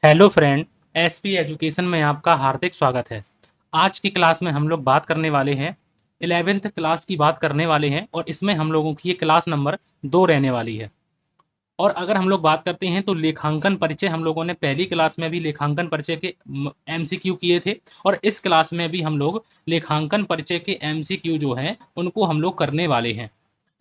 Hello friend, SP education में आपका हार्दिक स्वागत है। आज की क्लास में हम लोग बात करने वाले हैं 11th क्लास की बात करने वाले हैं और इसमें हम लोगों की ये क्लास नंबर 2 रहने वाली है। और अगर हम लोग बात करते हैं तो लेखांकन परिचय हम लोगों ने पहली क्लास में भी लेखांकन परिचय के एमसीक्यू किए थे और इस क्लास में भी हम लोग लेखांकन परिचय के एमसीक्यू जो हैं उनको हम लोग करने वाले हैं।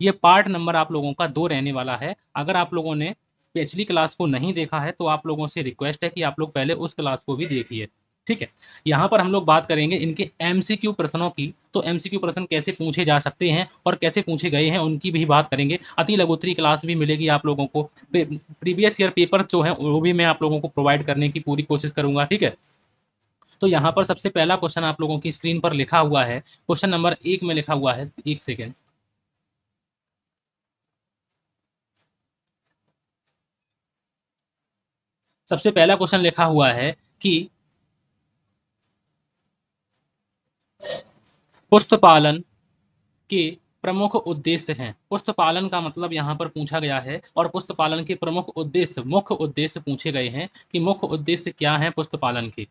ये पार्ट नंबर आप लोगों का 2 रहने वाला है। अगर आप लोगों ने पिछली क्लास को नहीं देखा है तो आप लोगों से रिक्वेस्ट है कि आप लोग पहले उस क्लास को भी देखिए। ठीक है, यहाँ पर हम लोग बात करेंगे इनके एमसीक्यू प्रश्नों की। तो एमसीक्यू प्रश्न कैसे पूछे जा सकते हैं और कैसे पूछे गए हैं उनकी भी बात करेंगे। अति लघुत्री क्लास भी मिलेगी आप लोगों को। प्रीवियस ईयर पेपर जो है वो भी मैं आप लोगों को प्रोवाइड करने की पूरी कोशिश करूंगा। ठीक है, तो यहाँ पर सबसे पहला क्वेश्चन आप लोगों की स्क्रीन पर लिखा हुआ है। क्वेश्चन नंबर 1 में लिखा हुआ है, एक सेकेंड। सबसे पहला क्वेश्चन लिखा हुआ है कि पुष्प पालन के प्रमुख उद्देश्य हैं। पुष्प पालन का मतलब यहाँ पर पूछा गया है और पुष्प पालन के प्रमुख उद्देश्य, मुख्य उद्देश्य पूछे गए हैं कि मुख्य उद्देश्य क्या है पुष्प पालन के।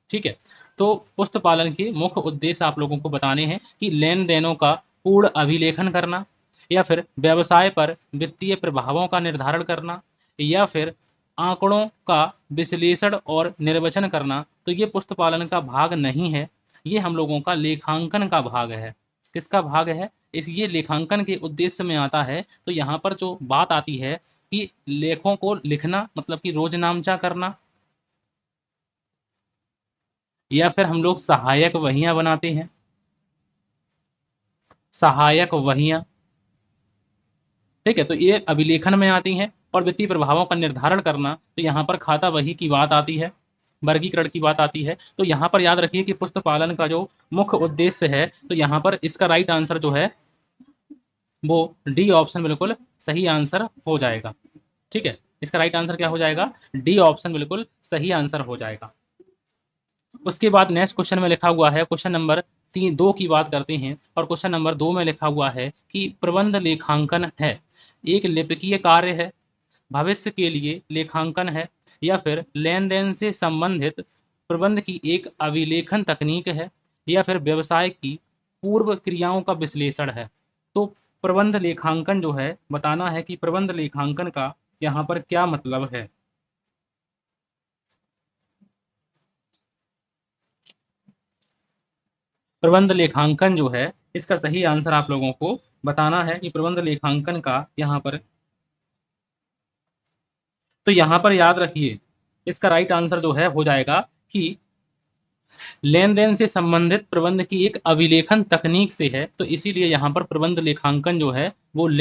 ठीक है, तो पुष्प पालन के मुख्य उद्देश्य आप लोगों को बताने हैं कि लेन देनों का पूर्ण अभिलेखन करना, या फिर व्यवसाय पर वित्तीय प्रभावों का निर्धारण करना, या फिर आंकड़ों का विश्लेषण और निर्वचन करना। तो ये पुष्प पालन का भाग नहीं है, ये हम लोगों का लेखांकन का भाग है। किसका भाग है? इस ये लेखांकन के उद्देश्य में आता है। तो यहाँ पर जो बात आती है कि लेखों को लिखना मतलब कि रोज नामचा करना, या फिर हम लोग सहायक वहियां बनाते हैं, सहायक वहियां। ठीक है, तो ये अभिलेखन में आती हैं। और वित्तीय प्रभावों का निर्धारण करना, तो यहाँ पर खाता वही की बात आती है, वर्गीकरण की बात आती है। तो यहाँ पर याद रखिए कि पुस्तक पालन का जो मुख्य उद्देश्य है, तो यहाँ पर इसका राइट आंसर जो है वो डी ऑप्शन बिल्कुल सही आंसर हो जाएगा। ठीक है, इसका राइट आंसर क्या हो जाएगा? डी ऑप्शन बिल्कुल सही आंसर हो जाएगा। उसके बाद नेक्स्ट क्वेश्चन में लिखा हुआ है, क्वेश्चन नंबर 2 की बात करते हैं। और क्वेश्चन नंबर 2 में लिखा हुआ है कि प्रबंध लेखांकन है एक लिपिकीय कार्य है, भविष्य के लिए लेखांकन है, या फिर लेन देन से संबंधित प्रबंध की एक अभिलेखन तकनीक है, या फिर व्यवसाय की पूर्व क्रियाओं का विश्लेषण है। तो प्रबंध लेखांकन जो है, बताना है कि प्रबंध लेखांकन का यहाँ पर क्या मतलब है। प्रबंध लेखांकन जो है, इसका सही आंसर आप लोगों को बताना है कि प्रबंध लेखांकन का यहाँ पर, तो यहाँ पर याद रखिए इसका राइट आंसर जो है हो जाएगा कि लेन देन से संबंधित प्रबंध की एक अभिलेखन तकनीक से है। तो इसीलिए यहाँ पर प्रबंध लेखांकन जो है वो एक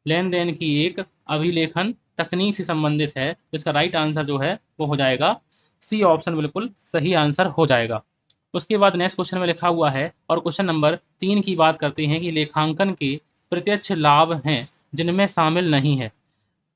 लेन देन की एक अभिलेखन तकनीक से संबंधित है। तो इसका राइट आंसर जो है वो हो जाएगा सी ऑप्शन बिल्कुल सही आंसर हो जाएगा। उसके बाद नेक्स्ट क्वेश्चन में लिखा हुआ है और क्वेश्चन नंबर 3 की बात करते हैं कि लेखांकन के प्रत्यक्ष लाभ हैं जिनमें शामिल नहीं है।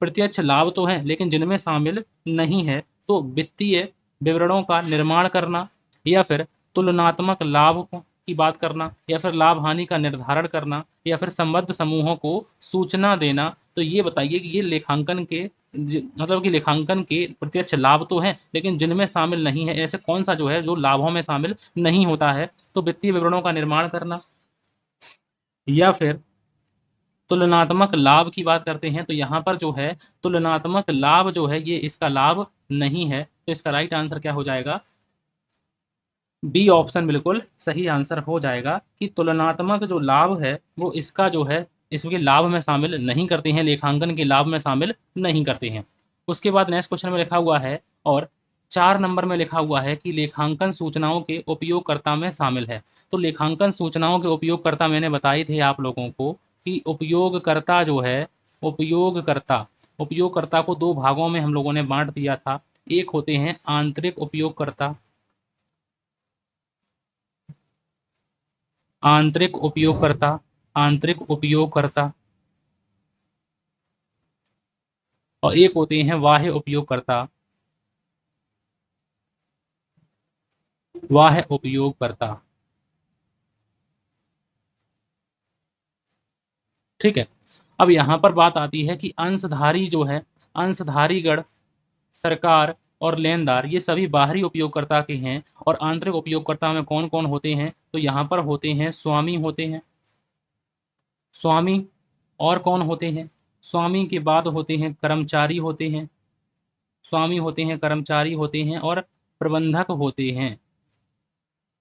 प्रत्यक्ष लाभ तो हैं लेकिन जिनमें शामिल नहीं है, तो वित्तीय विवरणों का निर्माण करना, या फिर तुलनात्मक लाभ की बात करना, या फिर लाभ हानि का निर्धारण करना, या फिर संबद्ध समूहों को सूचना देना। तो ये बताइए कि ये लेखांकन के मतलब कि लेखांकन के प्रत्यक्ष लाभ तो हैं लेकिन जिनमें शामिल नहीं है, ऐसे कौन सा जो है जो लाभों में शामिल नहीं होता है? तो वित्तीय विवरणों का निर्माण करना, या फिर तुलनात्मक लाभ की बात करते हैं। तो यहाँ पर जो है तुलनात्मक लाभ जो है ये इसका लाभ नहीं है। तो इसका राइट आंसर क्या हो जाएगा? बी ऑप्शन बिल्कुल सही आंसर हो जाएगा कि तुलनात्मक जो लाभ है वो इसका जो है इसके लाभ में शामिल नहीं करते हैं, लेखांकन के लाभ में शामिल नहीं करते हैं। उसके बाद नेक्स्ट क्वेश्चन में लिखा हुआ है और 4 नंबर में लिखा हुआ है कि लेखांकन सूचनाओं के उपयोगकर्ता में शामिल है। तो लेखांकन सूचनाओं के उपयोगकर्ता मैंने बताए थे आप लोगों को कि उपयोगकर्ता जो है, उपयोगकर्ता उपयोगकर्ता को 2 भागों में हम लोगों ने बांट दिया था। एक होते हैं आंतरिक उपयोगकर्ता, आंतरिक उपयोगकर्ता, आंतरिक उपयोगकर्ता, और एक होते हैं बाह्य उपयोगकर्ता, बाह्य उपयोगकर्ता। ठीक है, अब यहाँ पर बात आती है कि अंशधारी जो है, अंशधारी गण, सरकार और लेनदार ये सभी बाहरी उपयोगकर्ता के हैं। और आंतरिक उपयोगकर्ता में कौन कौन होते हैं? तो यहाँ पर होते हैं स्वामी होते हैं, स्वामी। और कौन होते हैं? स्वामी के बाद होते हैं कर्मचारी होते हैं, स्वामी होते हैं, कर्मचारी होते हैं और प्रबंधक होते हैं,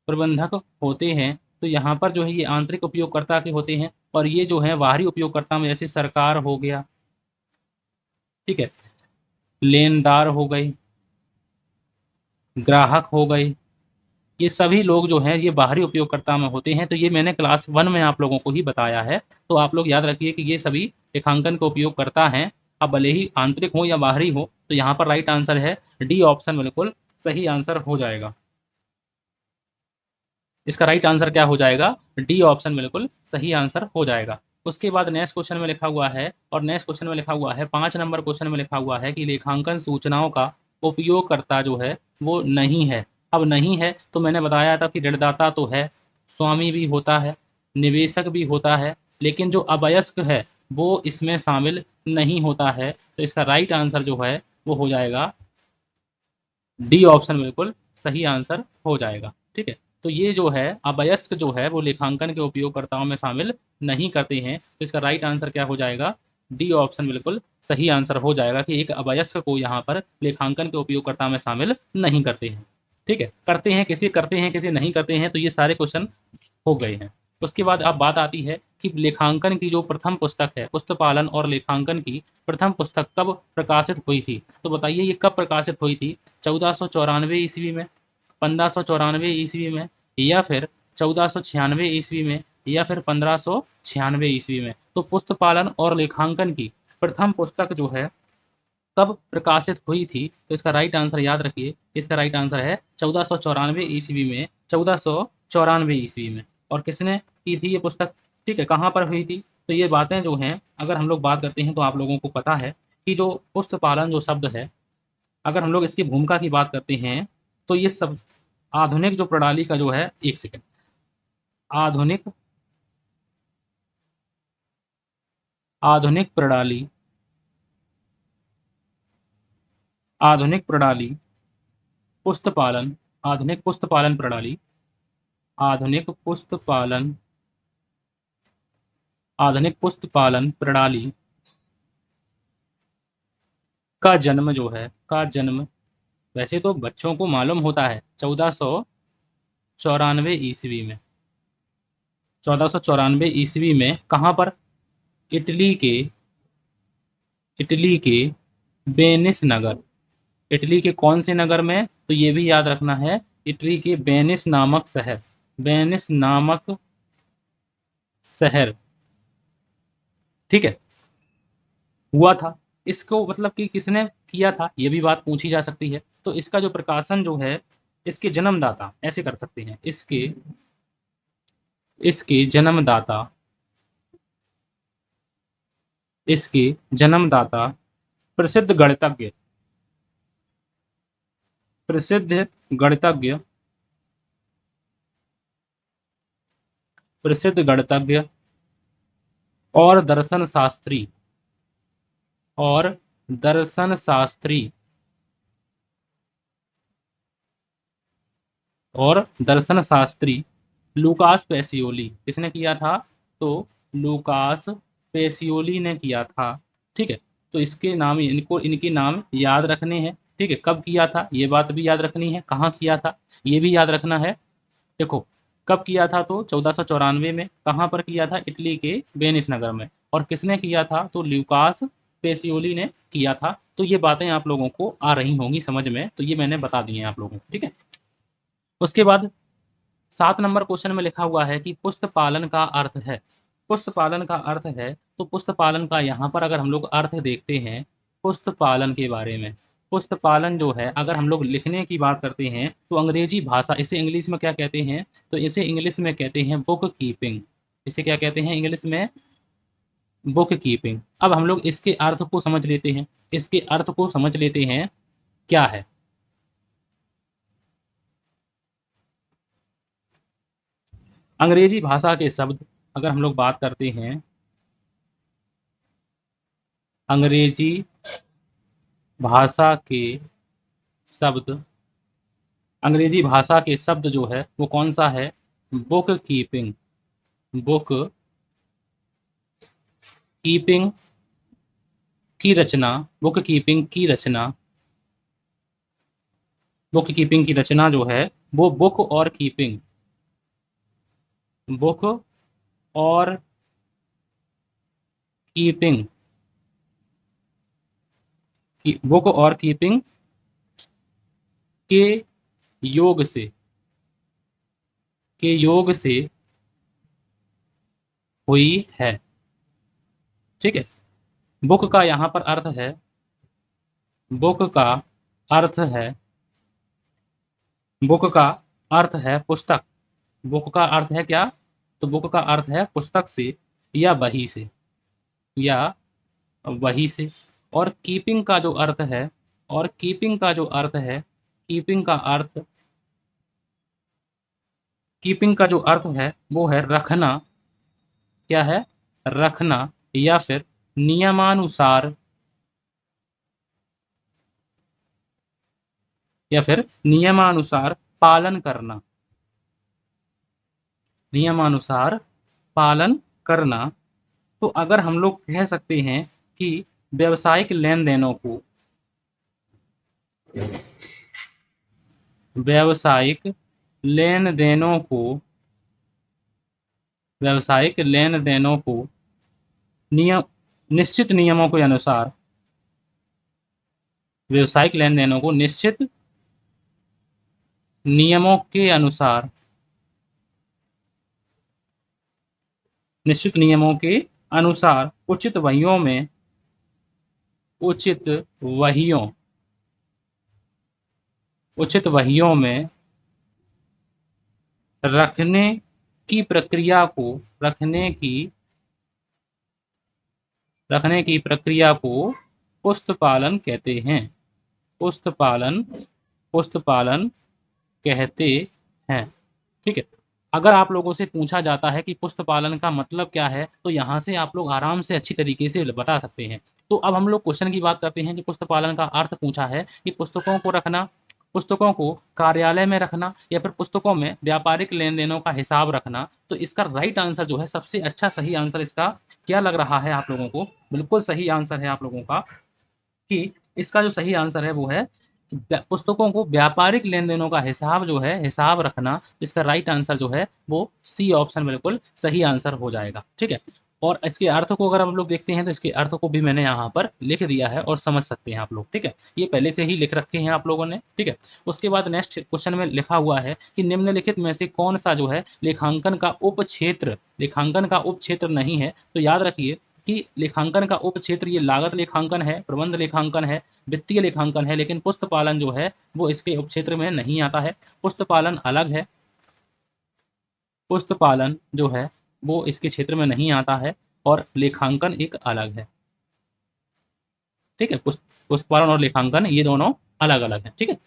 प्रबंधक होते हैं। तो यहाँ पर जो है ये आंतरिक उपयोगकर्ता के होते हैं। और ये जो है बाहरी उपयोगकर्ता में जैसे सरकार हो गया, ठीक है, लेनदार हो गए, ग्राहक हो गए, ये सभी लोग जो हैं ये बाहरी उपयोगकर्ता में होते हैं। तो ये मैंने क्लास 1 में आप लोगों को ही बताया है। तो आप लोग याद रखिए कि ये सभी लेखांकन के उपयोगकर्ता हैं। अब भले ही आंतरिक हो या बाहरी हो, तो यहाँ पर राइट आंसर है डी ऑप्शन बिल्कुल सही आंसर हो जाएगा। इसका राइट आंसर क्या हो जाएगा? डी ऑप्शन बिल्कुल सही आंसर हो जाएगा। उसके बाद नेक्स्ट क्वेश्चन में लिखा हुआ है, और नेक्स्ट क्वेश्चन में लिखा हुआ है 5 नंबर क्वेश्चन में लिखा हुआ है कि लेखांकन सूचनाओं का उपयोगकर्ता जो है वो नहीं है। अब नहीं है तो मैंने बताया था कि ऋणदाता तो है, स्वामी भी होता है, निवेशक भी होता है, लेकिन जो अवयस्क है वो इसमें शामिल नहीं होता है। तो इसका राइट आंसर जो है वो हो जाएगा डी ऑप्शन बिल्कुल सही आंसर हो जाएगा। ठीक है, तो ये जो है अवयस्क जो है वो लेखांकन के उपयोगकर्ताओं में शामिल नहीं करते हैं। तो इसका राइट आंसर क्या हो जाएगा? डी ऑप्शन बिल्कुल सही आंसर हो जाएगा कि एक अवयस्क को यहाँ पर लेखांकन के उपयोगकर्ता में शामिल नहीं करते हैं। ठीक है, करते हैं किसी नहीं करते हैं। तो ये सारे क्वेश्चन हो गए हैं। उसके बाद अब बात आती है कि लेखांकन की जो प्रथम पुस्तक है, पुस्तपालन और लेखांकन की प्रथम पुस्तक कब प्रकाशित हुई थी? तो बताइए ये कब प्रकाशित हुई थी? 1494 ईस्वी में, 1594 ईस्वी में, या फिर 1496 ईस्वी में, या फिर 1596 ईस्वी में? तो पुस्तपालन और लेखांकन की प्रथम पुस्तक जो है कब प्रकाशित हुई थी? तो इसका राइट आंसर याद रखिए, इसका राइट आंसर है 1494 ईस्वी में, 1494 ईस्वी में। और किसने की थी ये पुस्तक? ठीक है, कहाँ पर हुई थी? तो ये बातें जो हैं अगर हम लोग बात करते हैं तो आप लोगों को पता है कि जो पुस्तपालन जो शब्द है, अगर हम लोग इसकी भूमिका की बात करते हैं तो ये सब आधुनिक जो प्रणाली का जो है, एक सेकंड, आधुनिक आधुनिक प्रणाली, आधुनिक प्रणाली पुस्तपालन, आधुनिक पुस्तपालन प्रणाली, आधुनिक पुस्तपालन, आधुनिक पुस्तपालन प्रणाली का जन्म जो है, का जन्म वैसे तो बच्चों को मालूम होता है 1494 ईस्वी में, 1494 ईस्वी में। कहाँ पर? इटली के, इटली के वेनिस नगर, इटली के कौन से नगर में? तो ये भी याद रखना है, इटली के वेनिस नामक शहर, वेनिस नामक शहर, ठीक है, हुआ था। इसको मतलब कि किसने किया था ये भी बात पूछी जा सकती है। तो इसका जो प्रकाशन जो है, इसके जन्मदाता ऐसे कर सकते हैं, इसके इसके जन्मदाता, इसके जन्मदाता प्रसिद्ध गणितज्ञ, प्रसिद्ध गणितज्ञ, प्रसिद्ध गणितज्ञ और दर्शन शास्त्री, और दर्शन शास्त्री, और दर्शन शास्त्री लूकास पेसियोली। किसने किया था? तो लूकास पेसियोली ने किया था। ठीक है, तो इसके नाम, इनको इनके नाम याद रखने हैं। ठीक है, कब किया था ये बात भी याद रखनी है, कहाँ किया था ये भी याद रखना है। देखो कब किया था? तो 1494 में। कहाँ पर किया था? इटली के वेनिस नगर में। और किसने किया था? तो लूकास पेसियोली ने किया था। तो ये बातें आप लोगों को आ रही होंगी समझ में, तो ये मैंने बता दी हैं आप लोगों को। ठीक है, उसके बाद 7 नंबर क्वेश्चन में लिखा हुआ है कि पुस्तपालन का अर्थ है, पुस्तपालन का अर्थ है। तो पुस्तपालन का यहाँ पर अगर हम लोग अर्थ देखते हैं पुस्तपालन के बारे में, पुस्तपालन जो है अगर हम लोग लिखने की बात करते हैं तो अंग्रेजी भाषा, इसे इंग्लिश में क्या कहते हैं? तो इसे इंग्लिश में कहते हैं बुक कीपिंग। इसे क्या कहते हैं इंग्लिश में? Book keeping. अब हम लोग इसके अर्थ को समझ लेते हैं, इसके अर्थ को समझ लेते हैं क्या है। अंग्रेजी भाषा के शब्द अगर हम लोग बात करते हैं, अंग्रेजी भाषा के शब्द, अंग्रेजी भाषा के शब्द जो है वो कौन सा है? Book keeping. बुक कीपिंग की रचना, बुक कीपिंग की रचना, बुक कीपिंग की रचना जो है वो बुक और कीपिंग, बुक और कीपिंग, बुक और कीपिंग के योग से, के योग से हुई है। ठीक है, बुक का यहाँ पर अर्थ है, बुक का अर्थ है, बुक का अर्थ है पुस्तक। बुक का अर्थ है क्या? तो बुक का अर्थ है पुस्तक से या बही से, या वही से। और कीपिंग का जो अर्थ है, और कीपिंग का जो अर्थ है, कीपिंग का अर्थ, कीपिंग का जो अर्थ है वो है रखना। क्या है? रखना, या फिर नियमानुसार, या फिर नियमानुसार पालन करना, नियमानुसार पालन करना। तो अगर हम लोग कह सकते हैं कि व्यावसायिक लेन देनों को, व्यावसायिक लेन देनों को, व्यावसायिक लेन देनों को नियम, निश्चित नियमों के अनुसार, व्यावसायिक लेन देनों को निश्चित नियमों के अनुसार, निश्चित नियमों के अनुसार उचित वहियों में, उचित वहियों, उचित वहियों में रखने की प्रक्रिया को, रखने की प्रक्रिया को पुस्तपालन कहते हैं। पुस्तपालन, पुस्तपालन कहते हैं। ठीक है, अगर आप लोगों से पूछा जाता है कि पुस्तपालन का मतलब क्या है, तो यहाँ से आप लोग आराम से अच्छी तरीके से बता सकते हैं। तो अब हम लोग क्वेश्चन की बात करते हैं कि पुस्तपालन का अर्थ पूछा है कि पुस्तकों को रखना, पुस्तकों को कार्यालय में रखना, या फिर पुस्तकों में व्यापारिक लेन देनों का हिसाब रखना। तो इसका राइट आंसर जो है, सबसे अच्छा सही आंसर इसका क्या लग रहा है आप लोगों को? बिल्कुल सही आंसर है आप लोगों का कि इसका जो सही आंसर है वो है पुस्तकों को व्यापारिक लेन देनों का हिसाब जो है, हिसाब रखना। इसका राइट आंसर जो है वो सी ऑप्शन बिल्कुल सही आंसर हो जाएगा। ठीक है, और इसके अर्थ को अगर हम लोग देखते हैं तो इसके अर्थ को भी मैंने यहाँ पर लिख दिया है और समझ सकते हैं आप लोग। ठीक है, ये पहले से ही लिख रखे हैं आप लोगों ने। ठीक है, उसके बाद नेक्स्ट क्वेश्चन में लिखा हुआ है कि निम्नलिखित में से कौन सा जो है लेखांकन का उपक्षेत्र, लेखांकन का उपक्षेत्र नहीं है। तो याद रखिए कि लेखांकन का उपक्षेत्र ये लागत लेखांकन है, प्रबंध लेखांकन है, वित्तीय लेखांकन है, लेकिन पुस्तपालन जो है वो इसके उपक्षेत्र में नहीं आता है। पुस्तपालन अलग है, पुस्तपालन जो है वो इसके क्षेत्र में नहीं आता है, और लेखांकन एक अलग है। ठीक है, पुस्तपालन और लेखांकन ये दोनों अलग अलग है। ठीक है,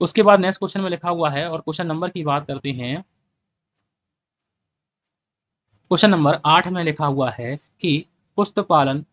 उसके बाद नेक्स्ट क्वेश्चन में लिखा हुआ है, और क्वेश्चन नंबर की बात करते हैं। क्वेश्चन नंबर 8 में लिखा हुआ है कि पुस्तपालन,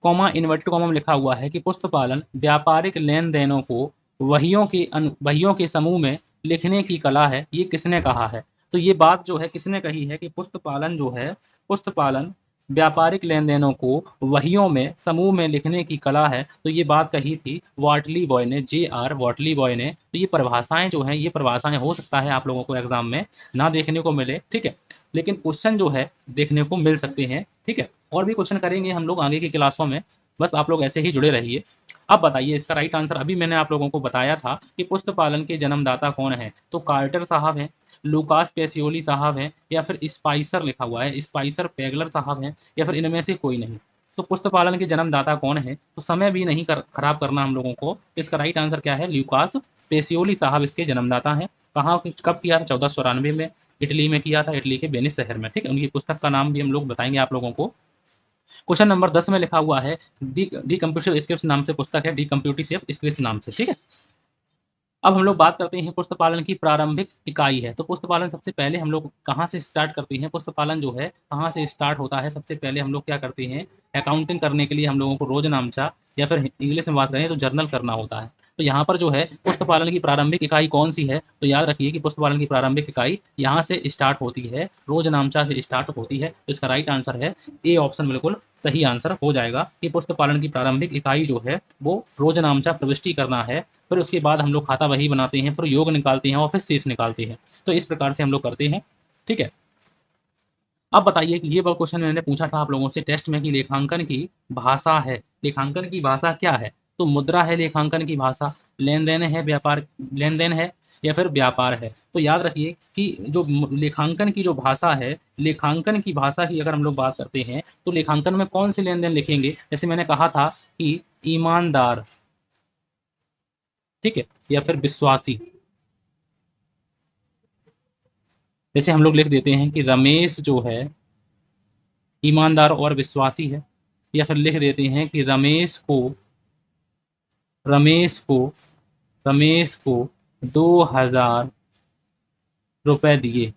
कॉमा इन्वर्टेड कॉमा में लिखा हुआ है कि पुस्तपालन व्यापारिक लेन देनों को वहियों के समूह में लिखने की कला है। ये किसने कहा है? तो ये बात जो है किसने कही है कि पुस्तपालन जो है, पुस्तपालन व्यापारिक लेन देनों को वहियों में समूह में लिखने की कला है। तो ये बात कही थी वॉटली बॉय ने, J.R. वॉटली बॉय ने। तो ये परिभाषाएं जो हैं, ये परिभाषाएं हो सकता है आप लोगों को एग्जाम में ना देखने को मिले। ठीक है, लेकिन क्वेश्चन जो है देखने को मिल सकते हैं। ठीक है, और भी क्वेश्चन करेंगे हम लोग आगे की क्लासों में, बस आप लोग ऐसे ही जुड़े रहिए। अब बताइए इसका राइट आंसर, अभी मैंने आप लोगों को बताया था कि पुस्तपालन के जन्मदाता कौन है। तो कार्टर साहब हैं, लुकास पेसियोली साहब हैं, या फिर स्पाइसर लिखा हुआ है, स्पाइसर पैगलर साहब हैं, या फिर इनमें से कोई नहीं। तो पुस्तपालन के जन्मदाता कौन है? तो समय भी नहीं खराब करना हम लोगों को। इसका राइट आंसर क्या है? लुकास पेसियोली साहब इसके जन्मदाता हैं। कहाँ, कब किया था? 1494 में इटली में किया था, इटली के वेनिस शहर में। ठीक है, उनकी पुस्तक का नाम भी हम लोग बताएंगे आप लोगों को। क्वेश्चन नंबर 10 में लिखा हुआ है डी कंप्यूटिव स्क्रिप्ट नाम से पुस्तक है, डी कंप्यूटिव स्क्रिप्ट नाम से। ठीक है, अब हम लोग बात करते हैं पुस्तपालन की प्रारंभिक इकाई है। तो पुस्तपालन सबसे पहले हम लोग कहाँ से स्टार्ट करते हैं? पुस्तपालन जो है कहाँ से स्टार्ट होता है? सबसे पहले हम लोग क्या करते हैं, अकाउंटिंग करने के लिए हम लोगों को रोजनामचा या फिर इंग्लिश में बात करें तो जर्नल करना होता है। तो यहाँ पर जो है पुष्प की प्रारंभिक इकाई कौन सी है, तो याद रखिए कि पुष्प की प्रारंभिक इकाई यहाँ से स्टार्ट होती है, रोज नामचा से स्टार्ट होती है। तो इसका राइट आंसर है ए ऑप्शन बिल्कुल सही आंसर हो जाएगा कि पुष्प की प्रारंभिक इकाई जो है वो रोज नामचा प्रविष्टि करना है। फिर उसके बाद हम लोग खाता वही बनाते हैं, फिर योग निकालते हैं और फिर शेष निकालते हैं। तो इस प्रकार से हम लोग करते हैं, ठीक है। अब बताइए कि ये वो क्वेश्चन मैंने पूछा था आप लोगों से टेस्ट में कि लेखांकन की भाषा है, लेखांकन की भाषा क्या है, तो मुद्रा है लेखांकन की भाषा, लेन देन है व्यापार, लेन देन है या फिर व्यापार है। तो याद रखिए कि जो लेखांकन की जो भाषा है, लेखांकन की भाषा की अगर हम लोग बात करते हैं तो लेखांकन में कौन से लेन देन लिखेंगे, जैसे मैंने कहा था कि ईमानदार, ठीक है, या फिर विश्वासी। जैसे हम लोग लिख देते हैं कि रमेश जो है ईमानदार और विश्वासी है, या फिर लिख देते हैं कि रमेश को रमेश को 2000 रुपए दिए।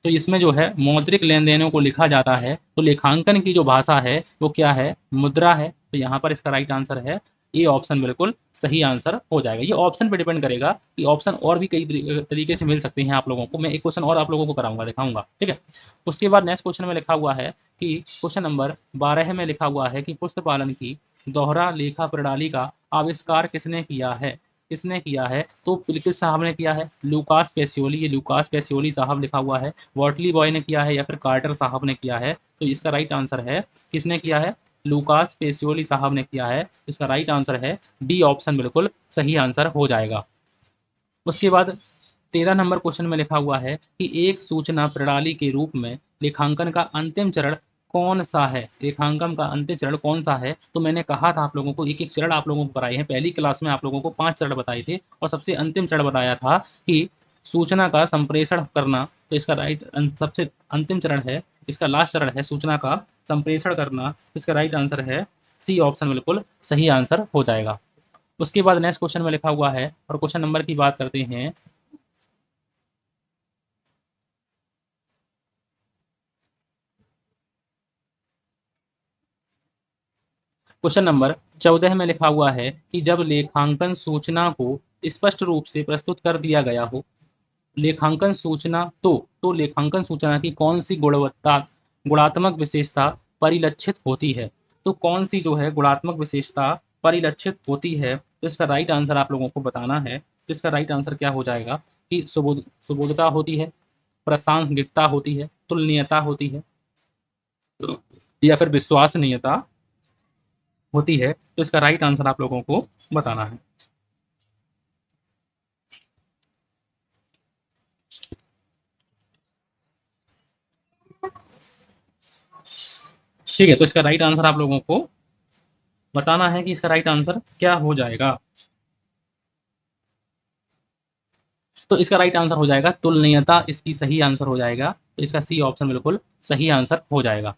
तो इसमें जो है मौद्रिक लेन देनों को लिखा जाता है। तो लेखांकन की जो भाषा है वो क्या है, मुद्रा है। तो यहाँ पर इसका राइट आंसर है ए ऑप्शन बिल्कुल सही आंसर हो जाएगा। ये ऑप्शन पे डिपेंड करेगा कि ऑप्शन और भी कई तरीके से मिल सकते हैं आप लोगों को। मैं एक क्वेश्चन और आप लोगों को कराऊंगा, दिखाऊंगा, ठीक है। उसके बाद नेक्स्ट क्वेश्चन में लिखा हुआ है कि क्वेश्चन नंबर 12 में लिखा हुआ है कि पुष्प पालन की दोहरा लेखा प्रणाली का आविष्कार किसने किया है, किसने किया है, तो किस साहब ने किया है, लूकास पेसियोली। ये लूकास पेसियोली साहब लिखा हुआ है, वॉटली बॉय ने किया है या फिर कार्टर साहब ने किया है। तो इसका राइट आंसर है किसने किया है, लूकास पेसियोली साहब ने किया है। इसका राइट आंसर है डी ऑप्शन बिल्कुल सही आंसर हो जाएगा। उसके बाद 13 नंबर क्वेश्चन में लिखा हुआ है कि एक सूचना प्रणाली के रूप में लेखांकन का अंतिम चरण कौन सा है, लेखांकन का अंतिम चरण कौन सा है। तो मैंने कहा था आप लोगों को एक एक चरण आप लोगों को कराए हैं। पहली क्लास में आप लोगों को 5 चरण बताए थे और सबसे अंतिम चरण बताया था कि सूचना का संप्रेषण करना। तो इसका राइट सबसे अंतिम चरण है, इसका लास्ट चरण है सूचना का संप्रेषण करना। तो इसका राइट आंसर है सी ऑप्शन बिल्कुल सही आंसर हो जाएगा। उसके बाद नेक्स्ट क्वेश्चन में लिखा हुआ है और क्वेश्चन नंबर की बात करते हैं। क्वेश्चन नंबर 14 में लिखा हुआ है कि जब लेखांकन सूचना को स्पष्ट रूप से प्रस्तुत कर दिया गया हो, लेखांकन सूचना तो लेखांकन सूचना की कौन सी गुणात्मक विशेषता परिलक्षित होती है। तो कौन सी जो है गुणात्मक विशेषता परिलक्षित होती है, तो इसका राइट आंसर आप लोगों को बताना है। तो इसका राइट आंसर क्या हो जाएगा कि सुबोधता होती है, प्रासंगिकता होती है, तुलनीयता होती है या फिर विश्वसनीयता होती है। तो इसका राइट आंसर आप लोगों को बताना है। ठीक है, तो इसका राइट आंसर आप लोगों को बताना है कि इसका राइट आंसर क्या हो जाएगा। तो इसका राइट आंसर हो जाएगा तुलनीयता, इसकी सही आंसर हो जाएगा। तो इसका सी ऑप्शन बिल्कुल सही आंसर हो जाएगा।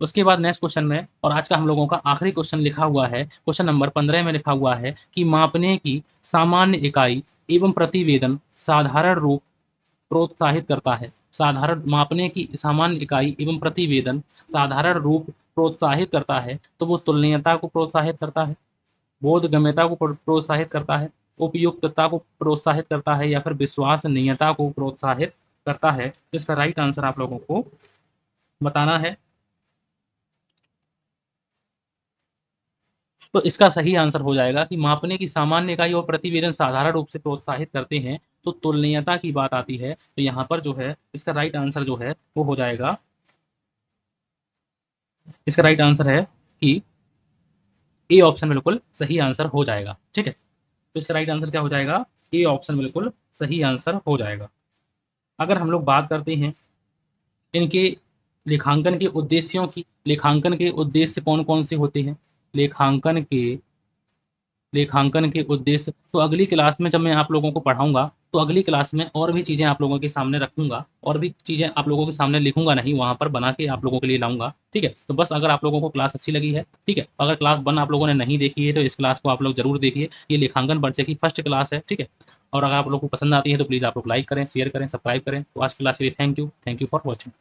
उसके बाद नेक्स्ट क्वेश्चन में और आज का हम लोगों का आखिरी क्वेश्चन लिखा हुआ है, क्वेश्चन नंबर 15 में लिखा हुआ है कि मापने की सामान्य इकाई एवं प्रतिवेदन साधारण रूप प्रोत्साहित करता है। साधारण मापने की सामान्य इकाई एवं प्रतिवेदन साधारण रूप प्रोत्साहित करता है। तो वो तुलनीयता को प्रोत्साहित करता है, बोधगम्यता को प्रोत्साहित करता है, उपयुक्तता को प्रोत्साहित करता है या फिर विश्वसनीयता को प्रोत्साहित करता है। इसका राइट आंसर आप लोगों को बताना है। तो इसका सही आंसर हो जाएगा कि मापने की सामान्य इकाई और प्रतिवेदन साधारण रूप से प्रोत्साहित करते हैं। तो तुलनीयता की बात आती है, तो यहाँ पर जो है इसका राइट आंसर जो है वो हो जाएगा, इसका राइट आंसर है कि ए ऑप्शन बिल्कुल सही आंसर हो जाएगा। ठीक है, तो इसका राइट आंसर क्या हो जाएगा, ए ऑप्शन बिल्कुल सही आंसर हो जाएगा। अगर हम लोग बात करते हैं इनके लेखांकन के उद्देश्यों की, लेखांकन के उद्देश्य कौन कौन से होते हैं, लेखांकन के उद्देश्य, तो अगली क्लास में जब मैं आप लोगों को पढ़ाऊंगा तो अगली क्लास में और भी चीज़ें आप लोगों के सामने रखूंगा और भी चीज़ें आप लोगों के सामने लिखूंगा नहीं, वहां पर बना के आप लोगों के लिए लाऊंगा। ठीक है, तो बस अगर आप लोगों को क्लास अच्छी लगी है, ठीक है, अगर क्लास 1 आप लोगों ने नहीं देखी है तो इस क्लास को आप लोग जरूर देखिए। ये लेखांकन परिचय की फर्स्ट क्लास है। ठीक है, और अगर आप लोग को पसंद आती है तो प्लीज़ आप लोग लाइक करें, शेयर करें, सब्सक्राइब करें। तो आज क्लास के लिए थैंक यू फॉर वॉचिंग।